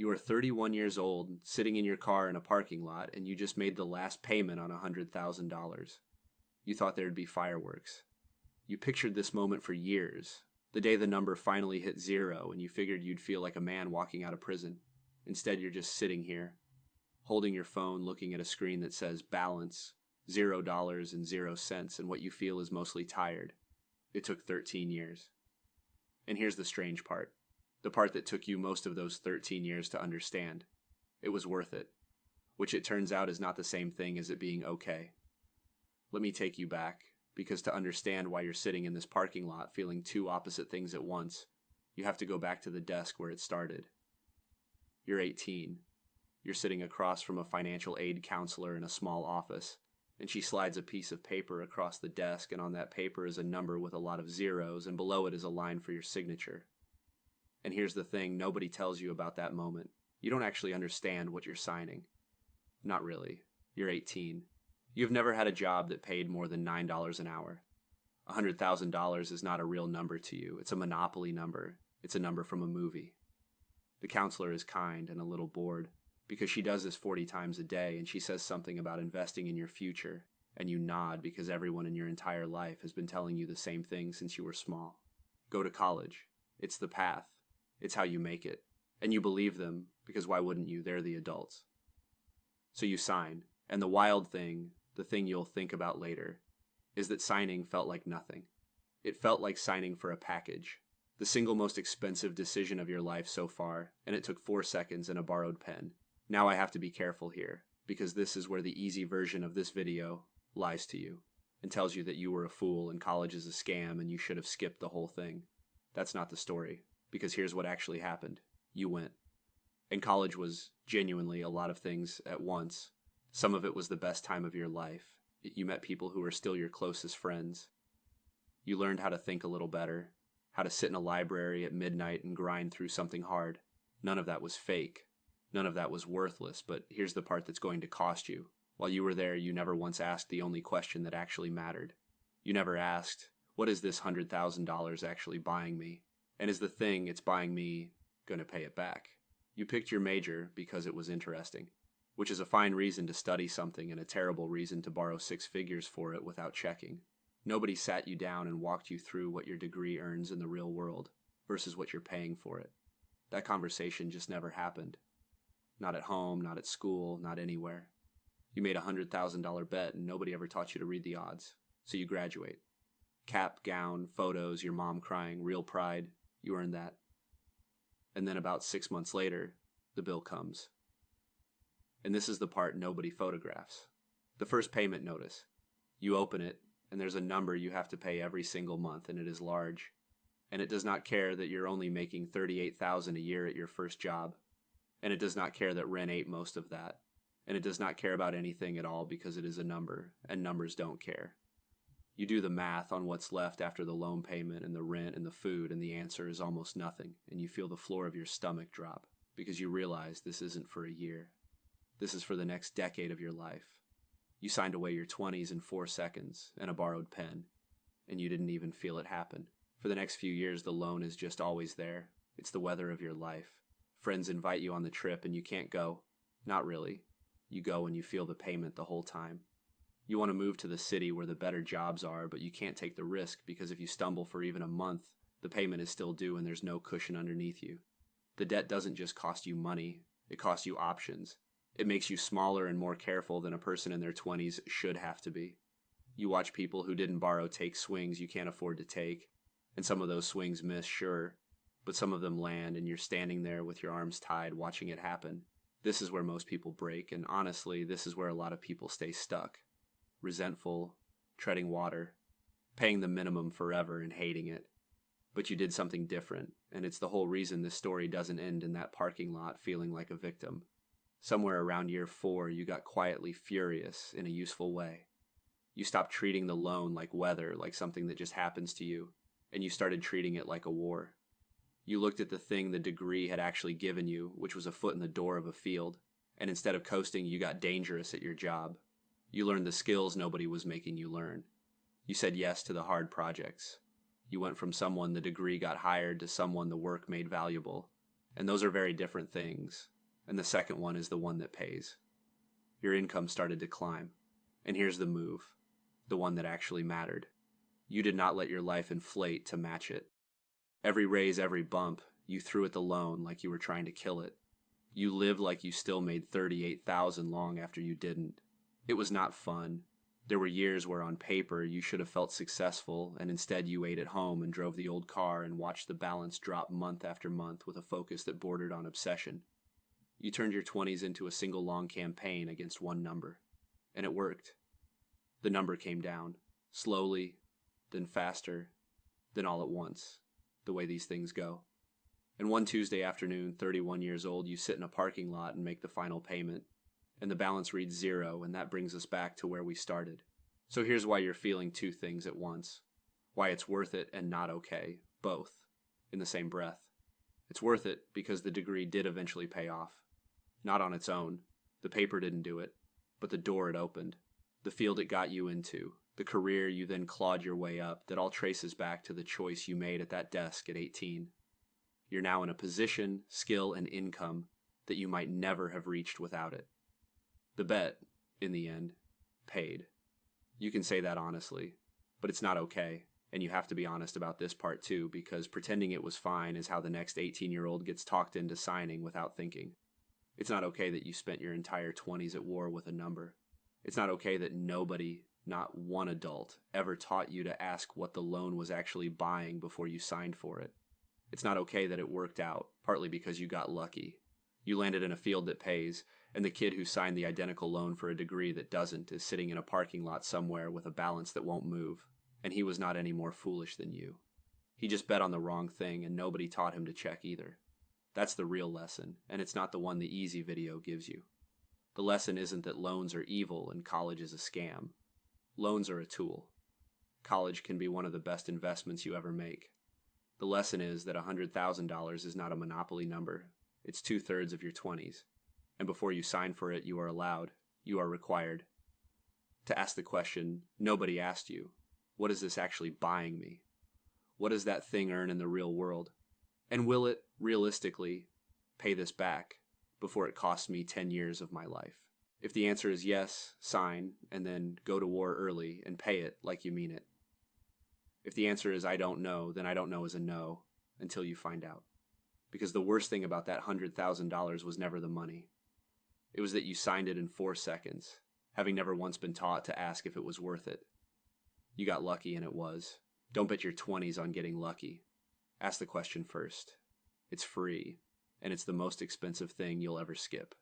You are 31 years old, sitting in your car in a parking lot, and you just made the last payment on $100,000. You thought there'd be fireworks. You pictured this moment for years, the day the number finally hit zero and you figured you'd feel like a man walking out of prison. Instead, you're just sitting here, holding your phone, looking at a screen that says balance, $0.00, and what you feel is mostly tired. It took 13 years. And here's the strange part. The part that took you most of those 13 years to understand. It was worth it. Which it turns out is not the same thing as it being okay. Let me take you back, because to understand why you're sitting in this parking lot feeling two opposite things at once, you have to go back to the desk where it started. You're 18. You're sitting across from a financial aid counselor in a small office, and she slides a piece of paper across the desk, and on that paper is a number with a lot of zeros, and below it is a line for your signature. And here's the thing nobody tells you about that moment. You don't actually understand what you're signing. Not really. You're 18. You've never had a job that paid more than $9 an hour. $100,000 is not a real number to you. It's a monopoly number. It's a number from a movie. The counselor is kind and a little bored, because she does this 40 times a day, and she says something about investing in your future, and you nod because everyone in your entire life has been telling you the same thing since you were small. Go to college. It's the path. It's how you make it. And you believe them, because why wouldn't you? They're the adults. So you sign, and the wild thing, the thing you'll think about later, is that signing felt like nothing. It felt like signing for a package, the single most expensive decision of your life so far, and it took 4 seconds and a borrowed pen. Now I have to be careful here, because this is where the easy version of this video lies to you, and tells you that you were a fool and college is a scam and you should have skipped the whole thing. That's not the story. Because here's what actually happened. You went. And college was genuinely a lot of things at once. Some of it was the best time of your life. You met people who are still your closest friends. You learned how to think a little better, how to sit in a library at midnight and grind through something hard. None of that was fake. None of that was worthless, but here's the part that's going to cost you. While you were there, you never once asked the only question that actually mattered. You never asked, what is this $100,000 actually buying me? And is the thing it's buying me going to pay it back? You picked your major because it was interesting, which is a fine reason to study something and a terrible reason to borrow 6 figures for it without checking. Nobody sat you down and walked you through what your degree earns in the real world versus what you're paying for it. That conversation just never happened. Not at home, not at school, not anywhere. You made a $100,000 bet and nobody ever taught you to read the odds. So you graduate. Cap, gown, photos, your mom crying, real pride. You earned that. And then about 6 months later, the bill comes. And this is the part nobody photographs. The first payment notice. You open it, and there's a number you have to pay every single month, and it is large. And it does not care that you're only making $38,000 a year at your first job. And it does not care that rent ate most of that. And it does not care about anything at all because it is a number, and numbers don't care. You do the math on what's left after the loan payment and the rent and the food, and the answer is almost nothing, and you feel the floor of your stomach drop because you realize this isn't for a year. This is for the next decade of your life. You signed away your 20s in 4 seconds and a borrowed pen, and you didn't even feel it happen. For the next few years, the loan is just always there. It's the weather of your life. Friends invite you on the trip and you can't go. Not really. You go and you feel the payment the whole time. You want to move to the city where the better jobs are, but you can't take the risk because if you stumble for even a month, the payment is still due and there's no cushion underneath you. The debt doesn't just cost you money, it costs you options. It makes you smaller and more careful than a person in their 20s should have to be. You watch people who didn't borrow take swings you can't afford to take, and some of those swings miss, sure, but some of them land and you're standing there with your arms tied watching it happen. This is where most people break, and honestly, this is where a lot of people stay stuck. Resentful, treading water, paying the minimum forever and hating it. But you did something different, and it's the whole reason this story doesn't end in that parking lot feeling like a victim. Somewhere around year 4, you got quietly furious in a useful way. You stopped treating the loan like weather, like something that just happens to you, and you started treating it like a war. You looked at the thing the degree had actually given you, which was a foot in the door of a field, and instead of coasting, you got dangerous at your job. You learned the skills nobody was making you learn. You said yes to the hard projects. You went from someone the degree got hired to someone the work made valuable. And those are very different things. And the second one is the one that pays. Your income started to climb. And here's the move, the one that actually mattered. You did not let your life inflate to match it. Every raise, every bump, you threw at the loan like you were trying to kill it. You lived like you still made $38,000 long after you didn't. It was not fun. There were years where on paper you should have felt successful, and instead you ate at home and drove the old car and watched the balance drop month after month with a focus that bordered on obsession. You turned your 20s into a single long campaign against one number. And it worked. The number came down, slowly, then faster, then all at once, the way these things go. And one Tuesday afternoon, 31 years old, you sit in a parking lot and make the final payment. And the balance reads 0, and that brings us back to where we started. So here's why you're feeling two things at once. Why it's worth it and not okay, both, in the same breath. It's worth it because the degree did eventually pay off. Not on its own. The paper didn't do it, but the door it opened. The field it got you into. The career you then clawed your way up that all traces back to the choice you made at that desk at 18. You're now in a position, skill, and income that you might never have reached without it. The bet, in the end, paid. You can say that honestly, but it's not okay, and you have to be honest about this part too, because pretending it was fine is how the next 18-year-old gets talked into signing without thinking. It's not okay that you spent your entire 20s at war with a number. It's not okay that nobody, not one adult, ever taught you to ask what the loan was actually buying before you signed for it. It's not okay that it worked out, partly because you got lucky. You landed in a field that pays, and the kid who signed the identical loan for a degree that doesn't is sitting in a parking lot somewhere with a balance that won't move, and he was not any more foolish than you. He just bet on the wrong thing, and nobody taught him to check either. That's the real lesson, and it's not the one the easy video gives you. The lesson isn't that loans are evil and college is a scam. Loans are a tool. College can be one of the best investments you ever make. The lesson is that $100,000 is not a monopoly number. It's 2/3 of your 20s. And before you sign for it, you are allowed, you are required, to ask the question nobody asked you, what is this actually buying me? What does that thing earn in the real world? And will it, realistically, pay this back before it costs me 10 years of my life? If the answer is yes, sign, and then go to war early and pay it like you mean it. If the answer is I don't know, then I don't know is a no until you find out. Because the worst thing about that $100,000 was never the money. It was that you signed it in 4 seconds, having never once been taught to ask if it was worth it. You got lucky and it was. Don't bet your 20s on getting lucky. Ask the question first. It's free, and it's the most expensive thing you'll ever skip.